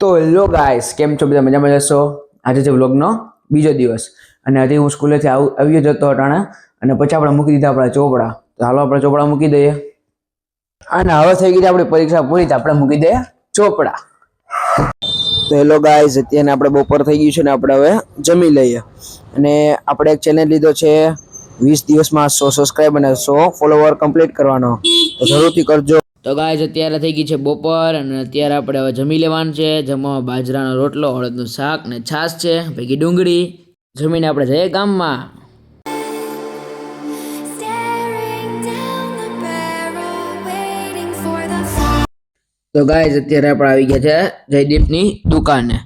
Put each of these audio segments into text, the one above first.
તો hello guys, કેમ છો બધા? મજામાં જશો? આજે છે વ્લોગનો બીજો દિવસ અને આજે હું સ્કૂલેથી આવ્યો જતો અટાણા અને પછી આપણે મૂકી દીધા આપણા ચોપડા. તો હાલો આપણે ચોપડા મૂકી દઈએ અને હવે થઈ ગઈ આપણી પરીક્ષા પૂરી, તો આપણે મૂકી દઈએ ચોપડા. તો હેલો ગાઈસ, અત્યારે આપણે બપોર થઈ ગયું છે ને આપણે હવે જમી લઈએ અને આપણે એક ચેલેન્જ લીધો છે 20 દિવસમાં 100 સબસ્ક્રાઇબ અને 100 ફોલોવર કમ્પ્લીટ કરવાનો, તો જરૂરથી કરજો. તો ગાઈસ અત્યારે થઈ ગઈ છે બપોર અને અત્યારે આપણે હવે જમી લેવાનું છે. જમવામાં બાજરાનો રોટલો, અડદનું શાક ને છાશ છે, ભેગી ડુંગળી. જમીને આપણે જઈએ ગામમાં. તો ગાઈસ અત્યારે આપણે આવી ગયા છે જયદીપની દુકાને.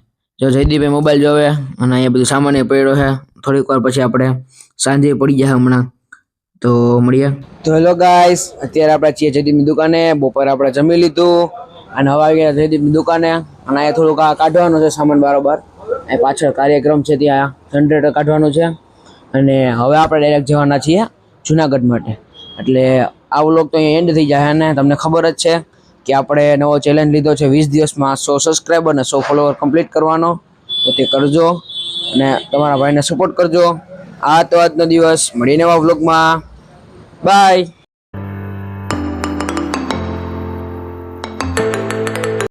જો જયદીપે મોબાઈલ જોવે અને અહીંયા બધું સામાન પડ્યો છે. થોડીક વાર પછી આપણે સાંજે પડી જાય હમણાં, તો મળીએ. તો હેલો ગાઈસ, અત્યારે આપણે છીએ જયદીપની દુકાને. બપોરે આપણે જમી લીધું અને હવે આવી ગયા જયદીપની દુકાને અને અહીંયા થોડુંક કાઢવાનું છે સામાન બરાબર. અહીં પાછળ કાર્યક્રમ છે, ત્યાં જનરેટર કાઢવાનું છે અને હવે આપણે ડાયરેક્ટ જવાના છીએ જુનાગઢ માટે. એટલે આ વ્લોગ તો અહીંયા એન્ડ થઈ જાય અને તમને ખબર જ છે કે આપણે નવો ચેલેન્જ લીધો છે 20 દિવસમાં 100 સબસ્ક્રાઈબર અને 100 ફોલોવર કમ્પ્લીટ કરવાનો. તો તે કરજો અને તમારા ભાઈને સપોર્ટ કરજો. આ તો આજનો દિવસ, મળીને નવા વ્લોગમાં. બાય.